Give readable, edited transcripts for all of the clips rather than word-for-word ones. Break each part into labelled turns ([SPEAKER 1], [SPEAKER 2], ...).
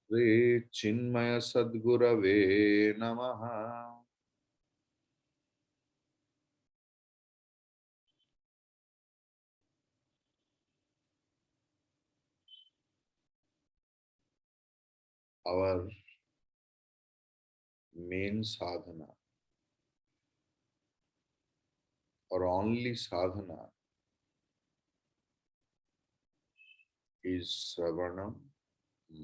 [SPEAKER 1] Shri Chinmaya Sadgurave Namaha. Our main sadhana or only sadhana is Sravanam,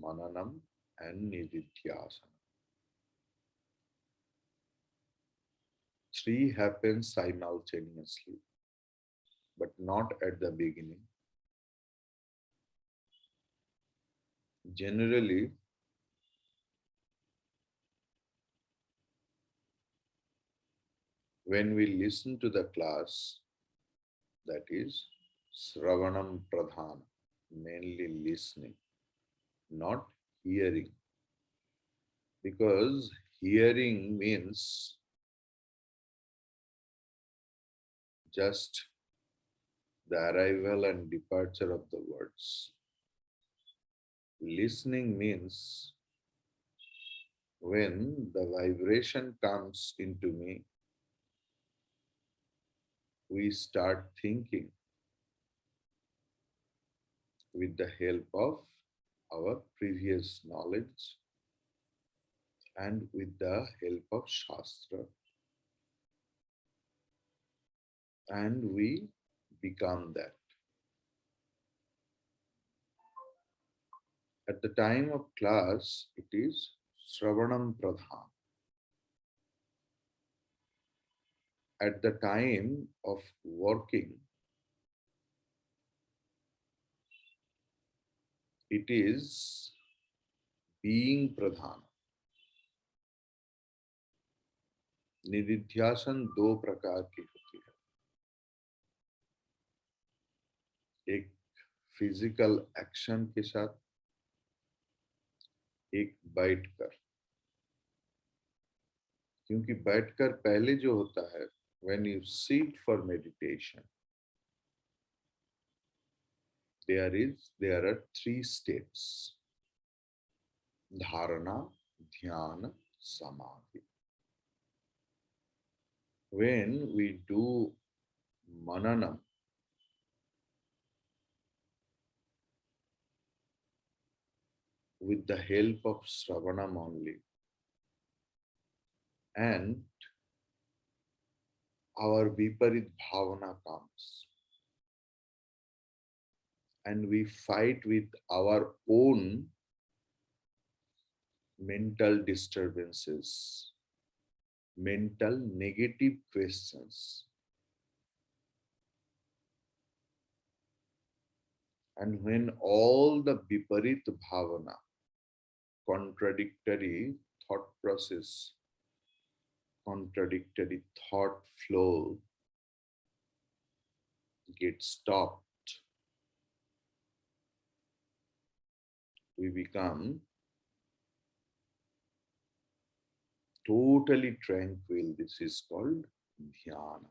[SPEAKER 1] Mananam and Nididhyasana. Three happen simultaneously, but not at the beginning. Generally, when we listen to the class, that is Sravanam Pradhan, mainly listening, not hearing. Because hearing means just the arrival and departure of the words. Listening means when the vibration comes into me, we start thinking with the help of our previous knowledge and with the help of Shastra, and we become that. At the time of class, it is Sravanam Pradhan. At the time of working, it is being Pradhan. निधिध्यासन दो प्रकार की होती है, एक physical action के साथ, एक बैठकर. क्योंकि बैठकर पहले जो होता है, when you sit for meditation, there are three steps: dharana, dhyana, samadhi. When we do mananam, with the help of Sravanam only, and our viparit bhavana comes, and we fight with our own mental disturbances, mental negative questions. And when all the viparit bhavana, contradictory thought process, contradictory thought flow gets stopped, we become totally tranquil. This is called dhyana.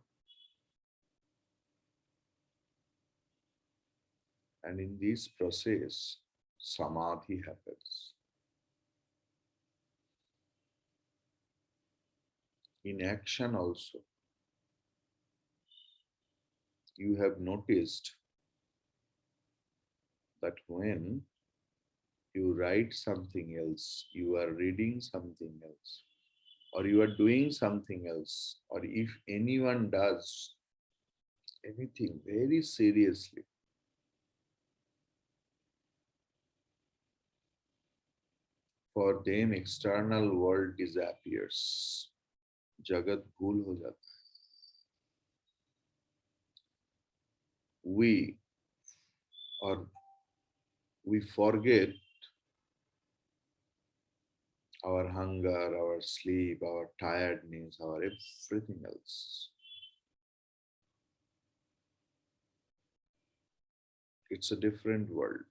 [SPEAKER 1] And in this process, samadhi happens. In action also, you have noticed that when you write something else, you are reading something else, or you are doing something else, or if anyone does anything very seriously, for them external world disappears. Jagat bhool ho jata hai. We or we forget our hunger, our sleep, our tiredness, our everything else. It's a different world.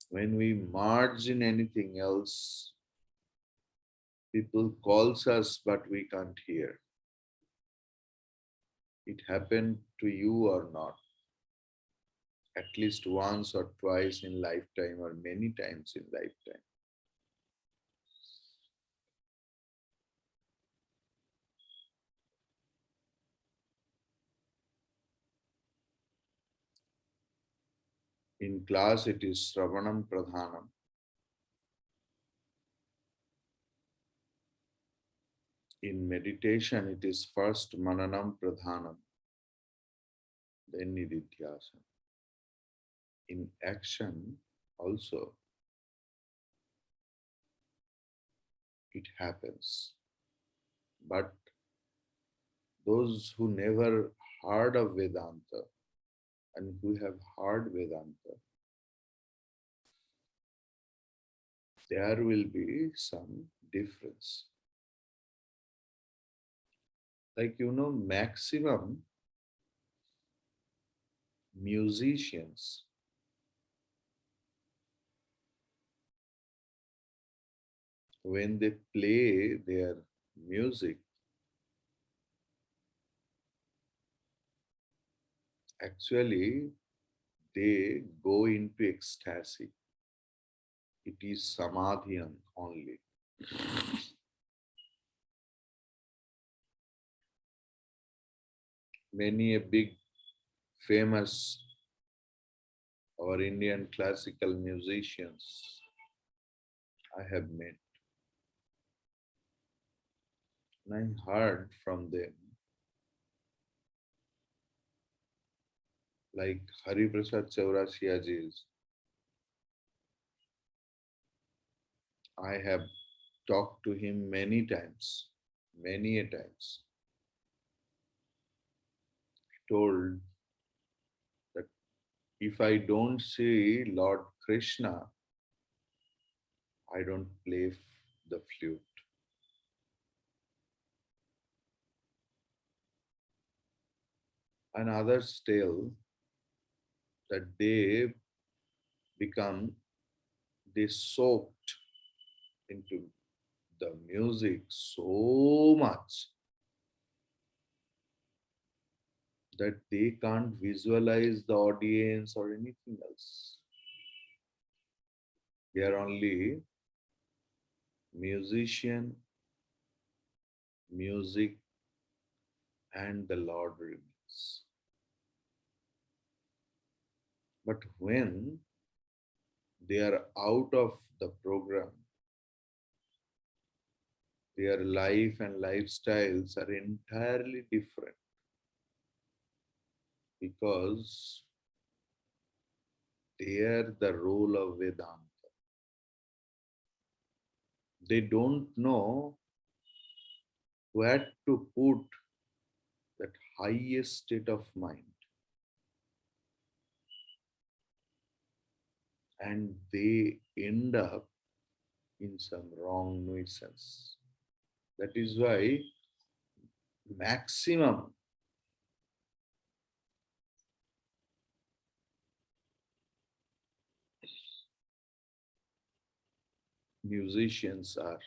[SPEAKER 1] When we merge in anything else, people calls us, but we can't hear. It happened to you or not? at least once or twice in lifetime or many times in lifetime. In class, it is Sravanam Pradhanam. In meditation, it is first Mananam Pradhanam, then Nididhyasana. In action, also, it happens. But those who never heard of Vedanta and who have heard Vedanta, there will be some difference. Like, maximum musicians, when they play their music, actually they go into ecstasy. It is samadhi only. Many a big famous our Indian classical musicians I have met, and I heard from them, like Hari Prasad Chaurasiaji's. I have talked to him many times, many a times. He told that if I don't see Lord Krishna, I don't play the flute. And others tell that become, they soaked into the music so much that they can't visualize the audience or anything else. They are only musician, music, and the Lord remains. But when they are out of the program, their life and lifestyles are entirely different because they are the role of Vedanta. They don't know where to put that highest state of mind, and they end up in some wrong nuisance. That is why maximum musicians are,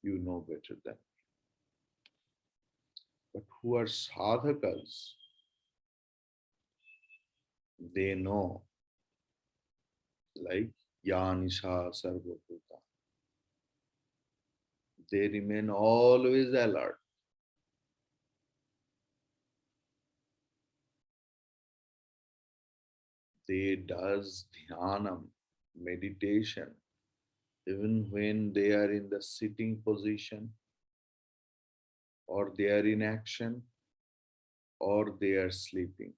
[SPEAKER 1] you know better than, but who are sadhakas, they know, like Yanisha Sarvabhuta. They remain always alert. They does dhyanam, meditation, even when they are in the sitting position, or they are in action, or they are sleeping.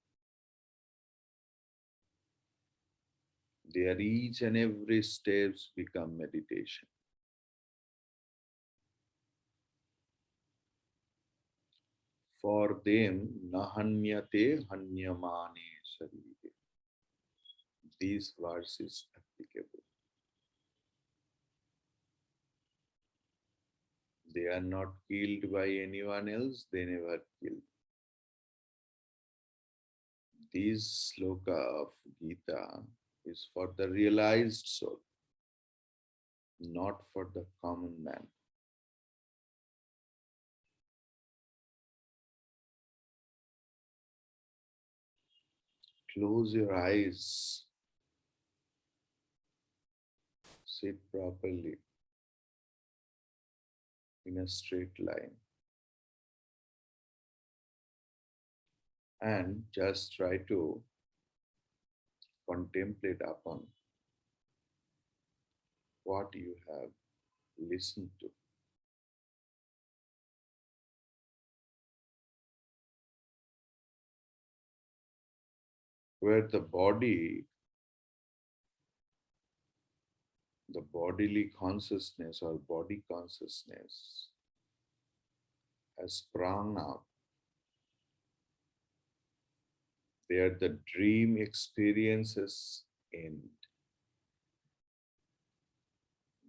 [SPEAKER 1] Their each and every steps become meditation. For them, nahanyate hanyamane sharire. This verse is applicable. They are not killed by anyone else, they never kill. This sloka of Gita is for the realized soul, not for the common man. Close your eyes, sit properly in a straight line, and just try to contemplate upon what you have listened to. Where the bodily consciousness or body consciousness has sprung up, there the dream experiences end.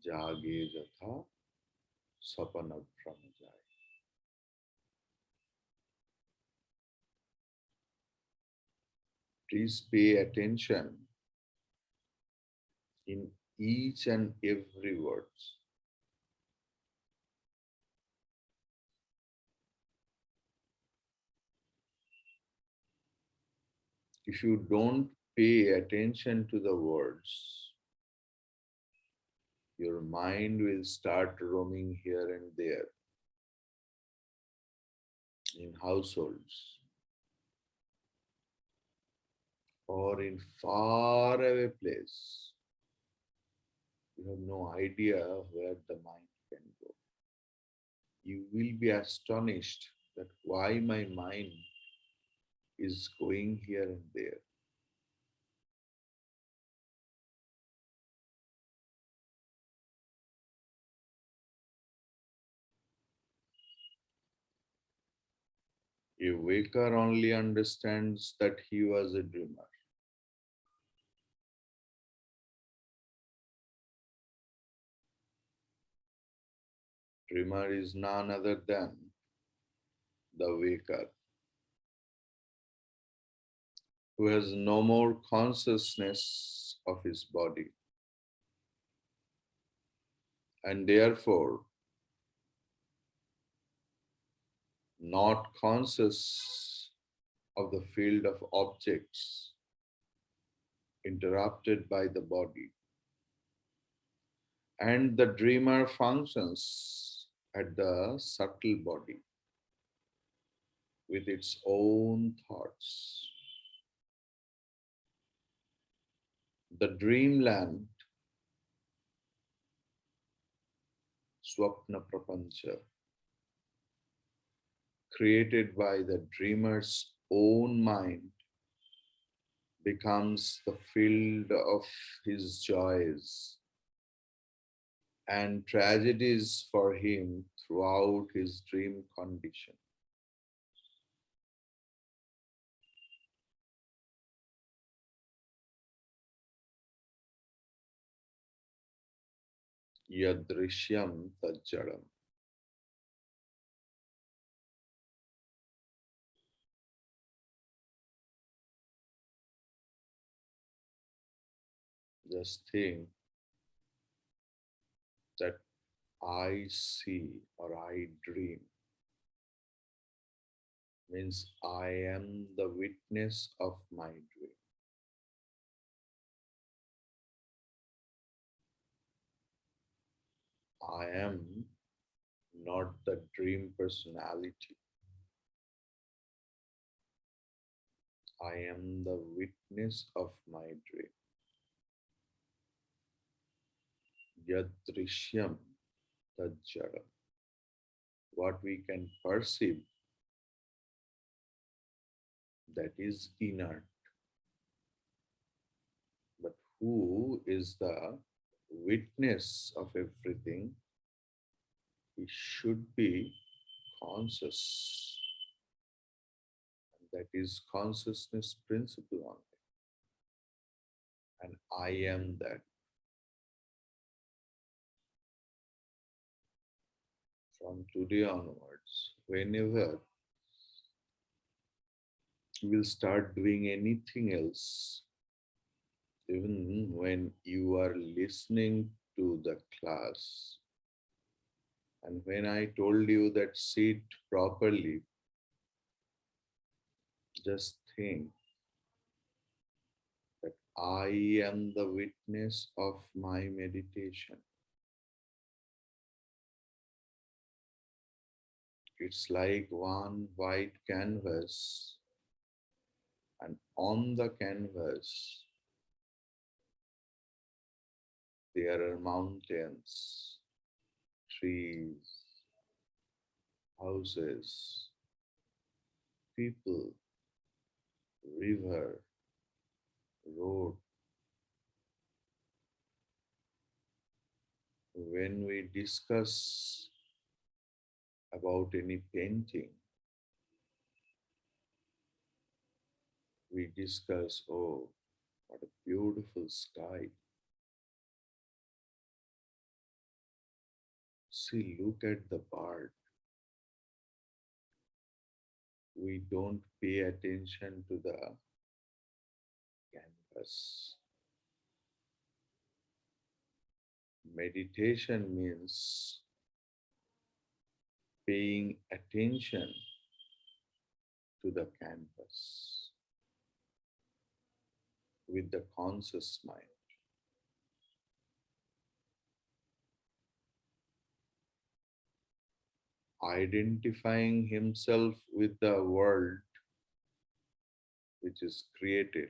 [SPEAKER 1] Jage jatha sapana pramajaya. Please pay attention in each and every words. If you don't pay attention to the words, your mind will start roaming here and there in households or in far away place. You have no idea where the mind can go. You will be astonished that why my mind is going here and there. A waker only understands that he was a dreamer. Dreamer is none other than the waker who has no more consciousness of his body and therefore not conscious of the field of objects interrupted by the body. And the dreamer functions at the subtle body with its own thoughts. The dreamland, Swapna Prapancha, created by the dreamer's own mind, becomes the field of his joys and tragedies for him throughout his dream condition. Yadrishyam tajjadam. Just think that I see or I dream means I am the witness of my dream. I am not the dream personality. I am the witness of my dream. Yadrishyam tajjadam. What we can perceive, that is inert. But who is the witness of everything? He should be conscious. And that is consciousness principle only. And I am that. From today onwards, whenever you will start doing anything else, even when you are listening to the class, and when I told you that sit properly, just think I am the witness of my meditation. It's like one white canvas, and on the canvas there are mountains, trees, houses, people, river, road. When we discuss about any painting, we discuss, oh, what a beautiful sky. See, look at the bird. We don't pay attention to the canvas. Meditation means paying attention to the canvas with the conscious mind, identifying himself with the world which is created.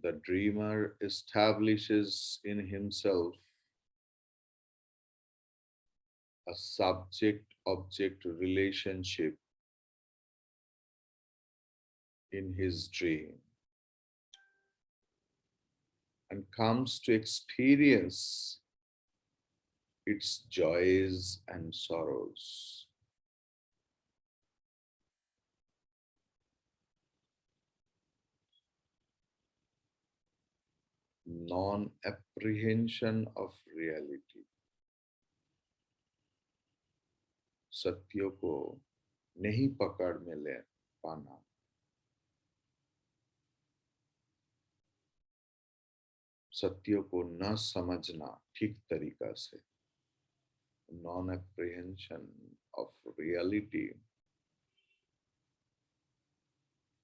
[SPEAKER 1] The dreamer establishes in himself a subject object relationship in his dream and comes to experience its joys and sorrows. Non-apprehension of reality. सत्य को नहीं पकड़ में ले पाना, सत्य को न समझना ठीक तरीका से. Non-apprehension of reality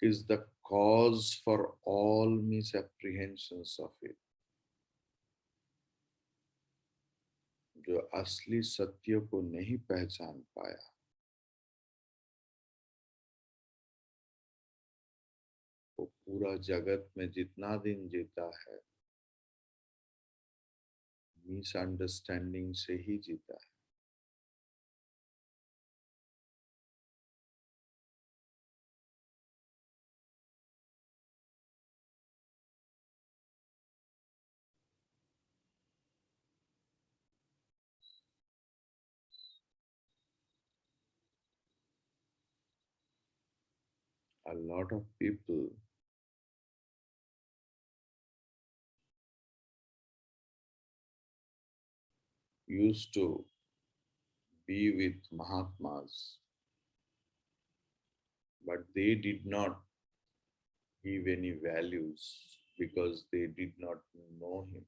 [SPEAKER 1] is the cause for all misapprehensions of it. जो असली सत्य को नहीं पहचान पाया, वो पूरा जगत में जितना दिन जीता है, मिसअंडरस्टैंडिंग से ही जीता है. A lot of people used to be with Mahatmas, but they did not give any values because they did not know him.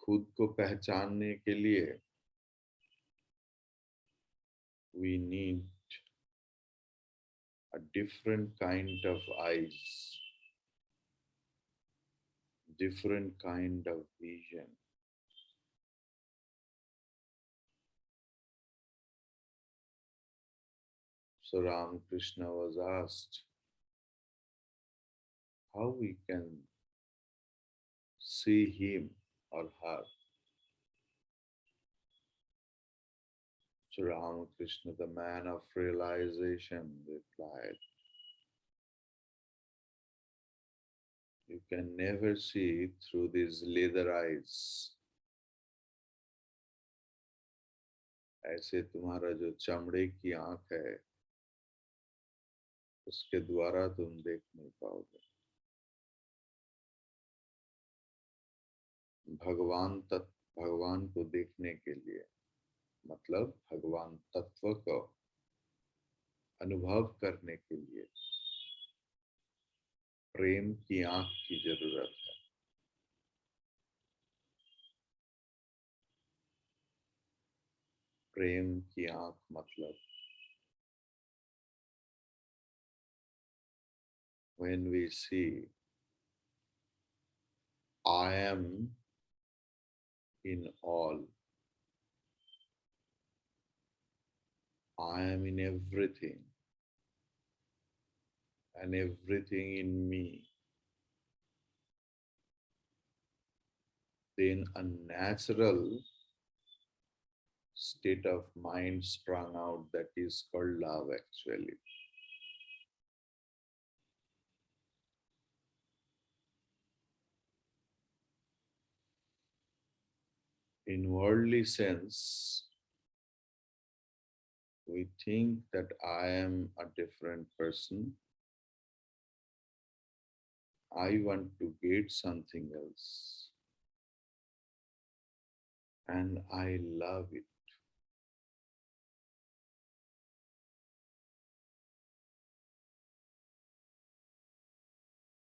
[SPEAKER 1] खुद को पहचानने के लिए we need a different kind of eyes, different kind of vision. So Ramakrishna was asked how we can see him or her. So Ramakrishna, the man of realization, replied, you can never see through these leather eyes. ऐसे तुम्हारा जो चमड़े की आंख है, उसके द्वारा तुम देख नहीं पाओगे. भगवान को देखने के लिए, मतलब भगवान तत्व को अनुभव करने के लिए प्रेम की आंख की जरूरत है। प्रेम की आंख मतलब when we see I am in all, I am in everything, and everything in me, then a natural state of mind sprung out that is called love actually. In worldly sense, we think that I am a different person. I want to get something else. And I love it.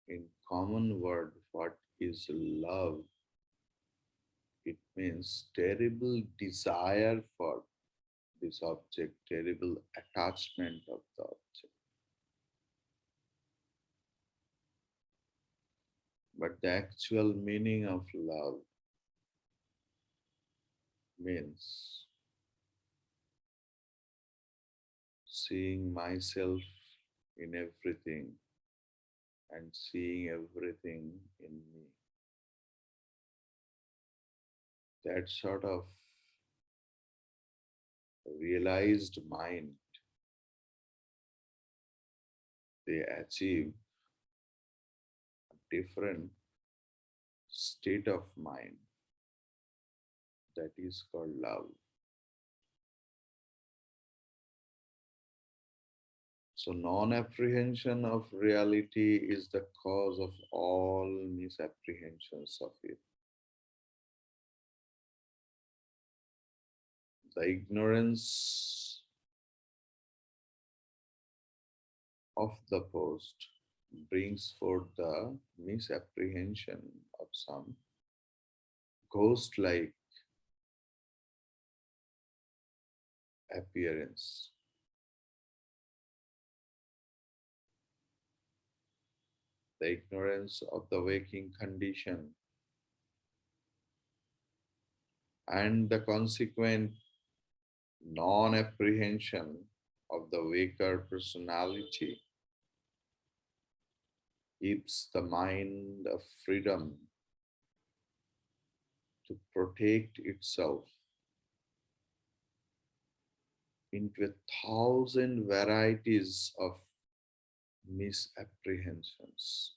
[SPEAKER 1] In common word, what is love? It means terrible desire for this object, terrible attachment of the object. But the actual meaning of love means seeing myself in everything and seeing everything in me. That sort of realized mind, they achieve a different state of mind that is called love. So, non apprehension of reality is the cause of all misapprehensions of it. The ignorance of the post brings forth the misapprehension of some ghost like appearance. The ignorance of the waking condition and the consequent non apprehension of the waker personality gives the mind a freedom to protect itself into a thousand varieties of misapprehensions.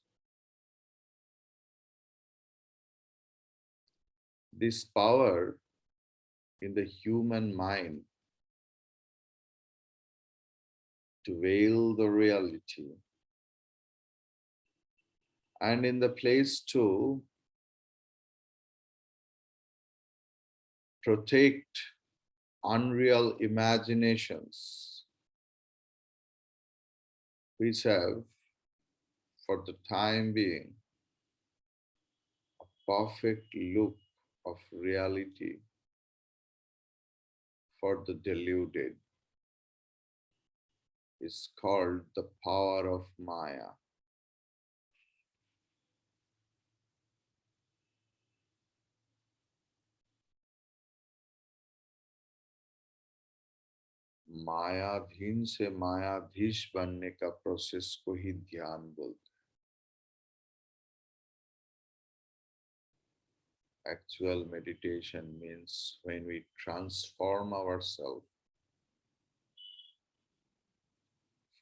[SPEAKER 1] This power in the human mind to veil the reality and in the place to protect unreal imaginations which have, for the time being, a perfect look of reality for the deluded is called the power of Maya. मायाधीन से मायाधीश बनने का process को ही ध्यान बोलते हैं. Actual meditation means when we transform ourselves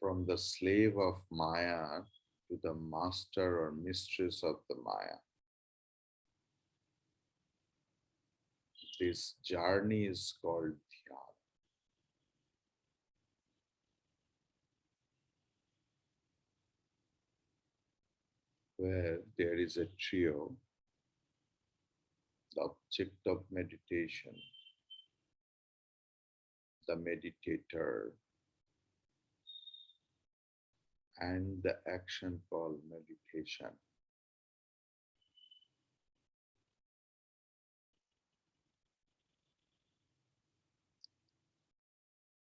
[SPEAKER 1] from the slave of Maya to the master or mistress of the Maya. This journey is called Dhyan. Where there is a trio, the object of meditation, the meditator, and the action called meditation.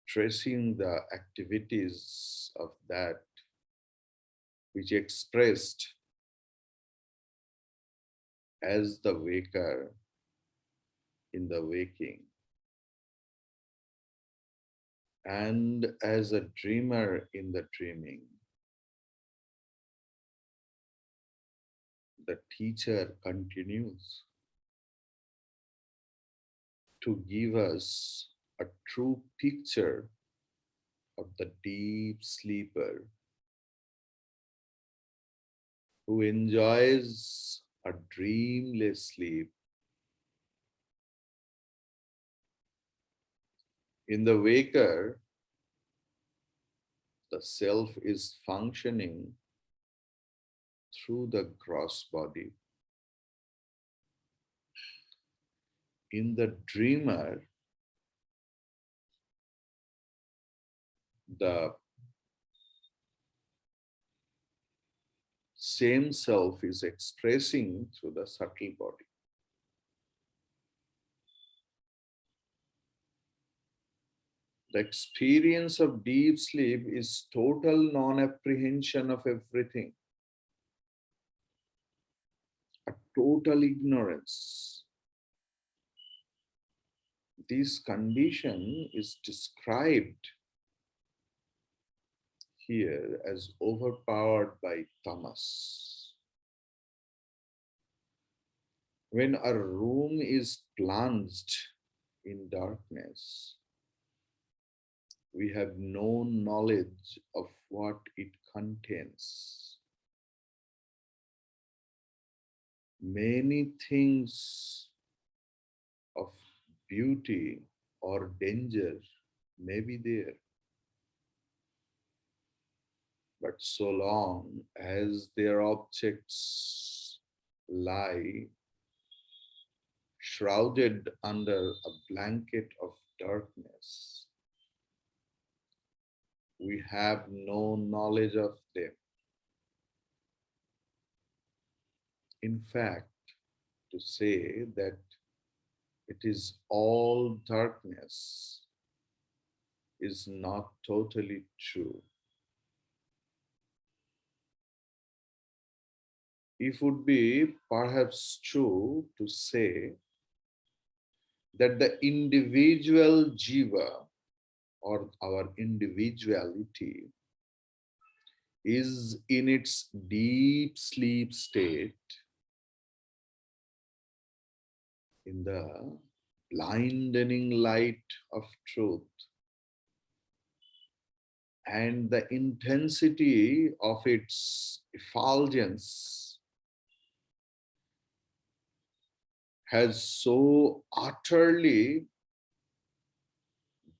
[SPEAKER 1] Tracing the activities of that which expressed as the waker in the waking and as a dreamer in the dreaming. The teacher continues to give us a true picture of the deep sleeper who enjoys a dreamless sleep. In the waker, the self is functioning through the gross body. In the dreamer, the same self is expressing through the subtle body. The experience of deep sleep is total non-apprehension of everything, a total ignorance. This condition is described here as overpowered by tamas. When a room is plunged in darkness, we have no knowledge of what it contains. Many things of beauty or danger may be there, but so long as their objects lie shrouded under a blanket of darkness, we have no knowledge of them. In fact, to say that it is all darkness is not totally true. It would be perhaps true to say that the individual jiva or our individuality is in its deep sleep state in the blinding light of truth, and the intensity of its effulgence has so utterly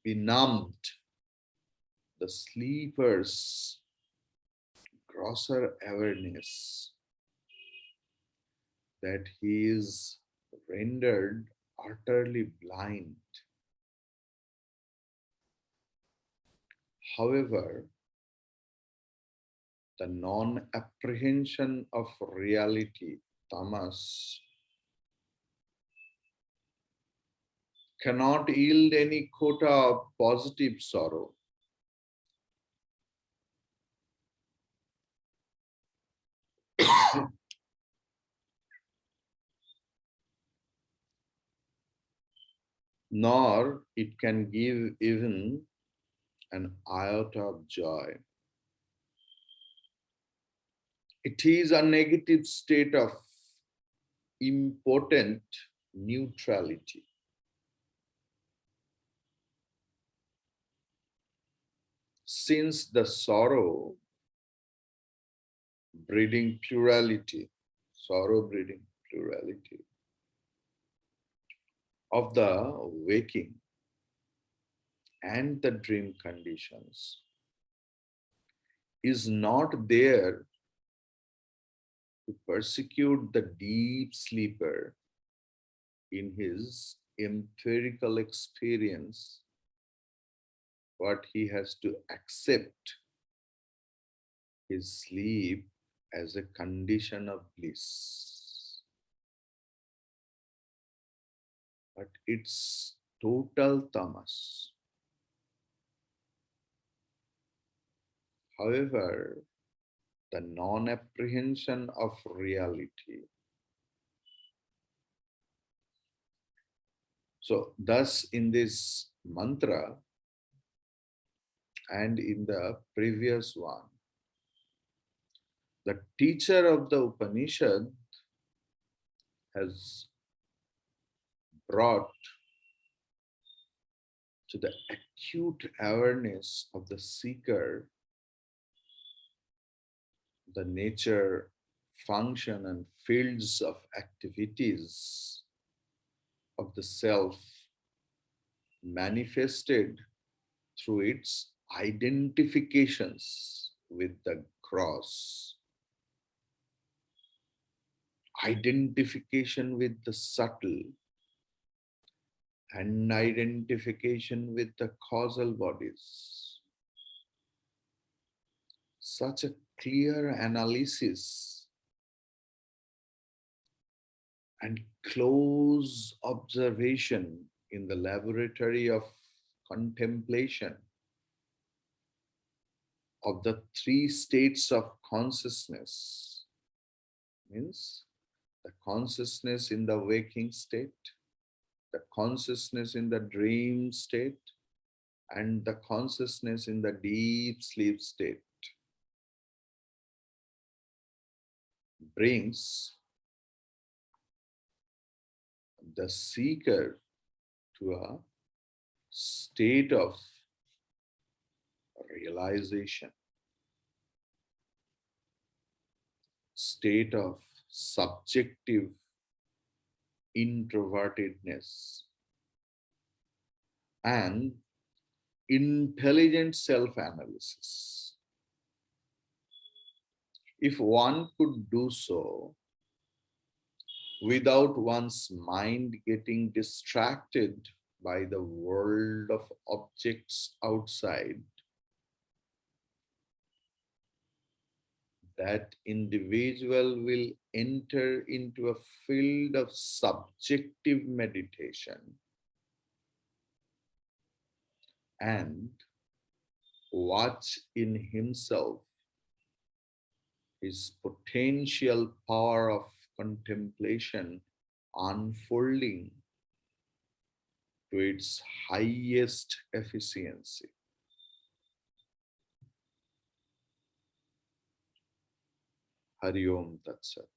[SPEAKER 1] benumbed the sleeper's grosser awareness that he is rendered utterly blind. However, the non-apprehension of reality, tamas, cannot yield any quota of positive sorrow. Nor it can give even an iota of joy. It is a negative state of impotent neutrality. Since the sorrow breeding plurality, sorrow breeding plurality of the waking and the dream conditions is not there to persecute the deep sleeper in his empirical experience. What he has to accept his sleep as a condition of bliss. But it's total tamas. However, the non-apprehension of reality. So, thus in this mantra and in the previous one, the teacher of the Upanishad has brought to the acute awareness of the seeker the nature, function, and fields of activities of the self manifested through its identifications with the cross, identification with the subtle, and identification with the causal bodies. Such a clear analysis and close observation in the laboratory of contemplation of the three states of consciousness means the consciousness in the waking state, the consciousness in the dream state, and the consciousness in the deep sleep state brings the seeker to a state of realization, state of subjective introvertedness, and intelligent self analysis. If one could do so without one's mind getting distracted by the world of objects outside, that individual will enter into a field of subjective meditation and watch in himself his potential power of contemplation unfolding to its highest efficiency. Hari Om Tat Sat.